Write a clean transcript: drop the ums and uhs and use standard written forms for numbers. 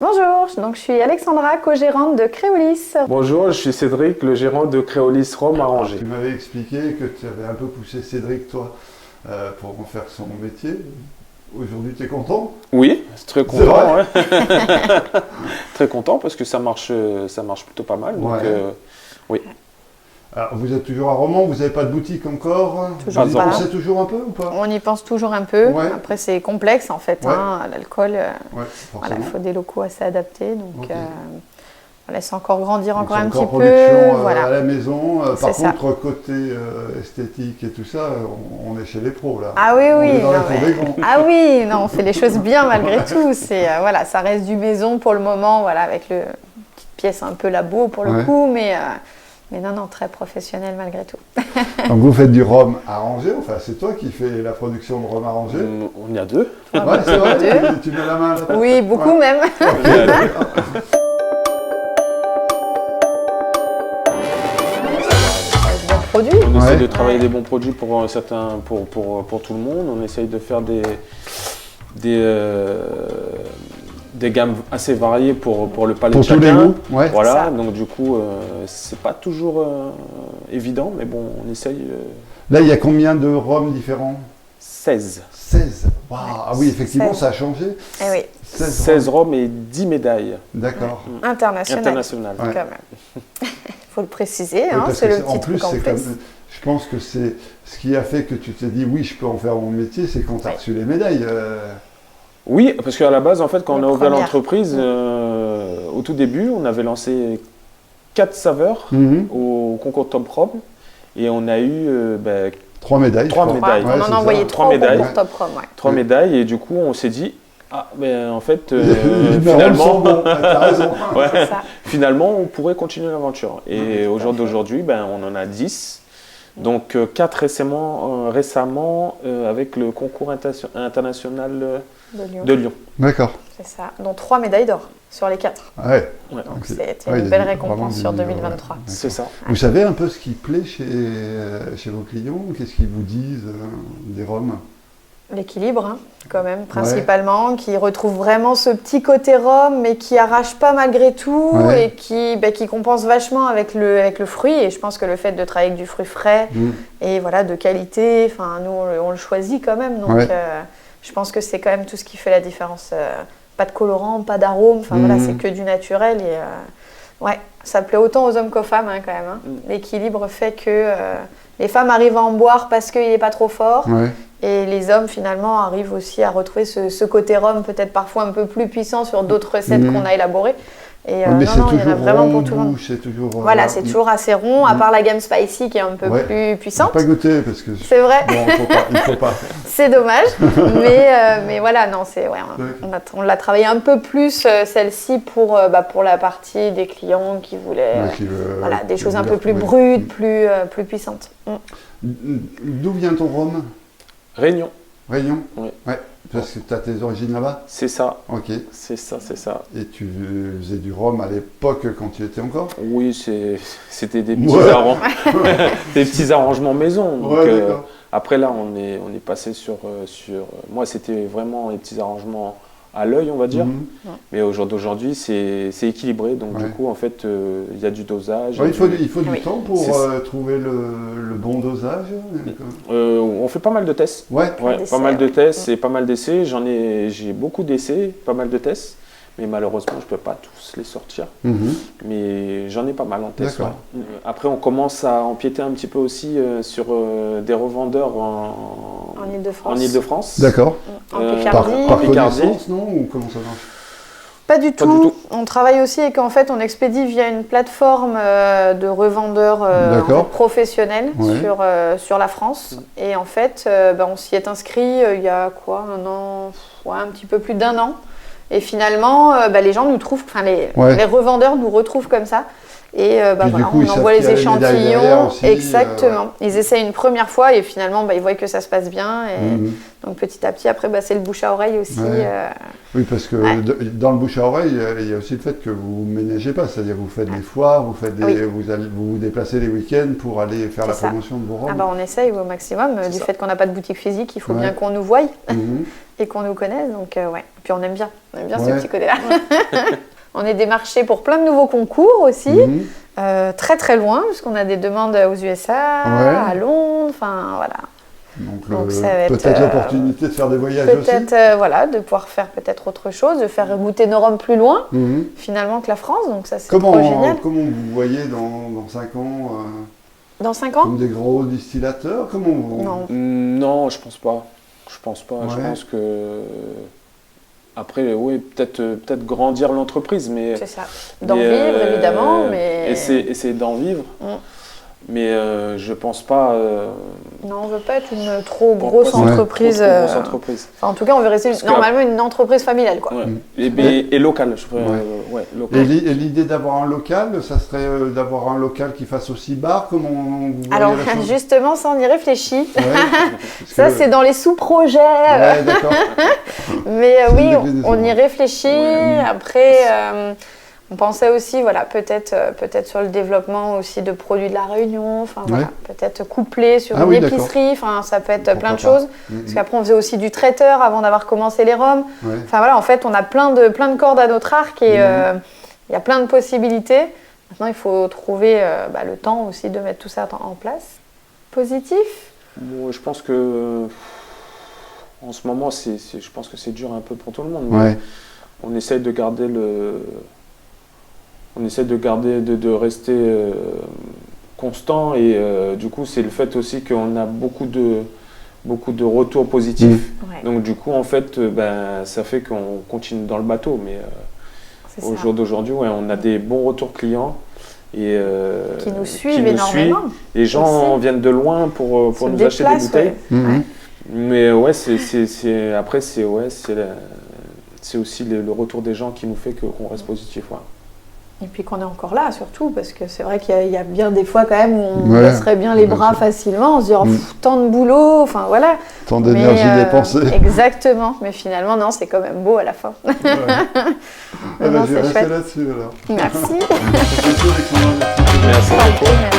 Bonjour, donc je suis Alexandra, co-gérante de Créolis. Bonjour, je suis Cédric, le gérant de Créolis Rome à Angers. Tu m'avais expliqué que tu avais un peu poussé Cédric, toi, pour en faire son métier. Aujourd'hui, tu es content? Oui, très C'est content. vrai. Ouais. Très content parce que ça marche plutôt pas mal. Donc, Ouais. oui. Alors, vous êtes toujours à Romans, vous n'avez pas de boutique encore? Toujours Vous y pas. pensez toujours un peu ou pas? On y pense toujours un peu. Ouais. Après, c'est complexe en fait. Ouais. L'alcool, Ouais, voilà, forcément. il faut des locaux assez adaptés. Donc, Ok. on laisse encore grandir Donc, encore c'est un encore petit peu. production à Voilà. la maison. Par C'est ça. contre, côté esthétique et tout ça, on est chez les pros là. Ah oui, On oui. est dans la non, cour mais- des grands. Ah oui, non, on fait les choses bien malgré tout. C'est voilà, ça reste du maison pour le moment, voilà, avec le petite pièce un peu labo pour le Ouais. coup, mais non, très professionnel malgré tout. Donc vous faites du rhum à Angers, enfin c'est toi qui fais la production de rhum à Angers. On y a deux. Ouais, c'est vrai, Deux. tu mets la main à la pâte. Oui, beaucoup Ouais. même. Des bons produits. On essaie Ouais. de travailler Ouais. des bons produits pour certains, pour tout le monde. On essaye de faire des gammes assez variées pour le palais Pour de tous les chacun. goûts, ouais. Voilà, Ça. donc du coup, c'est pas toujours évident, mais bon, on essaye. Là, il y a combien de rhums différents? 16. 16. Waouh. Ah oui, effectivement, 16. ça a changé. Eh oui, 16 Roms et 10 médailles D'accord. international. internationales. Ouais. Quand même. Il faut le préciser, Oui, hein, parce c'est que le en titre plus, c'est complexe. comme, je pense que c'est ce qui a fait que tu t'es dit oui, je peux en faire mon métier, c'est quand tu as Ouais. reçu les médailles. Oui, parce qu'à la base, en fait, quand Les on a ouvert premières. l'entreprise, au tout début, on avait lancé 4 saveurs Mhm. au concours Top Rom et on a eu 3 médailles. 3 je crois. médailles. On Ouais, en c'est a envoyé ça. 3 3 médailles. pour Top Rom, ouais. 3 Ouais. médailles et du coup, on s'est dit, ah, ben en fait, Les rhums sont finalement, bons, t'as raison. ouais, C'est ça. finalement, on pourrait continuer l'aventure. Et au jour d'aujourd'hui, ben, on en a 10. Donc 4 récemment avec le concours international De Lyon. de Lyon. D'accord. C'est ça. Dont 3 médailles d'or sur les 4. Ouais. Ouais. Donc Ok. c'était Ouais, il y une a belle vraiment récompense du- sur ouais. 2023. C'est ça. Vous savez un peu ce qui plaît chez vos clients? Qu'est-ce qu'ils vous disent des rhums? L'équilibre, hein, quand même, principalement, qui retrouve vraiment ce petit côté rhum, mais qui arrache pas malgré tout, Ouais. et qui compense vachement avec le fruit. Et je pense que le fait de travailler avec du fruit frais, Mhm. et voilà, de qualité, enfin, nous, on le choisit quand même. Donc, Ouais. je pense que c'est quand même tout ce qui fait la différence. Pas de colorant, pas d'arôme, enfin voilà, c'est que du naturel. Et ouais, ça plaît autant aux hommes qu'aux femmes, hein, quand même. Hein. L'équilibre fait que les femmes arrivent à en boire parce qu'il n'est pas trop fort. Ouais. Et les hommes, finalement, arrivent aussi à retrouver ce côté rhum, peut-être parfois un peu plus puissant sur d'autres recettes qu'on a élaborées. Et Oui, mais non, c'est non, il y en a toujours vraiment rond, pour tout le monde. bouche, c'est toujours. Voilà, c'est toujours assez rond, à part la gamme spicy qui est un peu Ouais. plus puissante. Pas goûter parce que. C'est vrai, Bon, il faut pas. c'est dommage. mais voilà, non, c'est ouais, on l'a travaillé un peu plus, celle-ci, pour la partie des clients qui voulaient Ouais, qui veut- voilà, des qui choses un veut peu plus retrouver. brutes, plus puissantes. D'où vient ton rhum? Réunion, Réunion? Oui. Ouais, parce que tu as tes origines là-bas? c'est ça. Ok. C'est ça, c'est ça. Et tu faisais du rhum à l'époque quand tu étais encore? Oui, c'était des petits, Ouais. des petits arrangements maison. Donc, Ouais, d'accord. après là, on est passé sur moi, c'était vraiment les petits arrangements à l'œil, on va dire. Mhm. Mais au jour d'aujourd'hui, c'est équilibré. Donc Ouais. du coup, en fait, il y a du dosage. Ouais, il y a il faut du Oui. temps pour C'est- trouver le bon dosage. on fait pas mal de tests. Ouais. Ouais, D'essais, pas mal de ouais. tests et pas mal d'essais. J'ai beaucoup d'essais, pas mal de tests. Mais malheureusement, je peux pas tous les sortir. Mhm. Mais j'en ai pas mal en test. D'accord. Ouais. Après, on commence à empiéter un petit peu aussi sur des revendeurs En Ile-de-France. en Ile-de-France. D'accord. En Euh, Picardie. Par Picardie. connaissance, non? Ou comment ça marche? Pas du Pas tout. du tout. On travaille aussi et qu'en fait on expédie via une plateforme de revendeurs D'accord. professionnels Ouais. sur la France. Et en fait, on s'y est inscrit il y a quoi, un an, ouais, un petit peu plus d'1 an. Et finalement, les gens nous trouvent, enfin les revendeurs nous retrouvent comme ça. Et Puis du coup, on ils envoie savent les qu'il y a les médailles derrière échantillons. aussi, Exactement. Ils essayent une première fois et finalement, ils voient que ça se passe bien. Et Mhm. donc petit à petit, après, c'est le bouche à oreille aussi. Ouais. Oui, parce que Ouais. dans le bouche à oreille, il y a aussi le fait que vous ne ménagez pas, c'est-à-dire vous faites des foires, vous faites Oui. vous vous déplacez les week-ends pour aller faire la C'est ça. promotion de vos rhums. On essaye au maximum. Du ça. fait qu'on n'a pas de boutique physique, il faut Ouais. bien qu'on nous voie Mhm. et qu'on nous connaisse. Donc, Puis on aime bien ce petit côté-là. On est démarché pour plein de nouveaux concours aussi, très très loin, puisqu'on a des demandes aux USA, à Londres, enfin voilà. Donc ça va être peut-être l'opportunité de faire des voyages aussi. Peut-être voilà, de pouvoir faire peut-être autre chose, de faire goûter nos rhums plus loin finalement que la France, donc ça c'est trop génial. Comment vous voyez dans 5 ans Dans 5 ans comme des gros distillateurs? Non, je pense pas. Je pense que après, oui, peut-être grandir l'entreprise, mais c'est ça. D'en vivre évidemment, mais essayer d'en vivre. Mais je pense pas. Non, on veut pas être une trop grosse entreprise. Trop grosse entreprise. Enfin, en tout cas, on veut rester normalement une entreprise familiale, quoi. Et locale, local. Et l'idée d'avoir un local, ça serait d'avoir un local qui fasse aussi bar, comment vous voyez Alors la chose? justement, ça on y réfléchit. Ça c'est dans les sous-projets. D'accord. Mais oui, on y réfléchit. Après. On pensait aussi, voilà, peut-être sur le développement aussi de produits de la Réunion, enfin voilà, peut-être couplé sur une épicerie, enfin ça peut être plein de choses. Parce qu'après on faisait aussi du traiteur avant d'avoir commencé les rhums. Enfin voilà, en fait on a plein de cordes à notre arc et il y a plein de possibilités. Maintenant il faut trouver le temps aussi de mettre tout ça en place. Positif? Bon, je pense que en ce moment je pense que c'est dur un peu pour tout le monde. Mais on essaye de garder de rester constant et du coup c'est le fait aussi qu'on a beaucoup de retours positifs. Donc du coup en fait ça fait qu'on continue dans le bateau, mais au jour d'aujourd'hui on a des bons retours clients et qui nous suivent énormément. Les gens viennent de loin pour nous acheter des bouteilles. Mais après c'est aussi le retour des gens qui nous fait qu'on reste positif. Et puis qu'on est encore là, surtout, parce que c'est vrai qu'il y a bien des fois quand même où on baisserait bien les bras facilement, on se dit tant de boulot, enfin voilà. Tant d'énergie dépensée. Exactement, mais finalement non, c'est quand même beau à la fin. Je vais rester là-dessus alors. Merci. Merci beaucoup.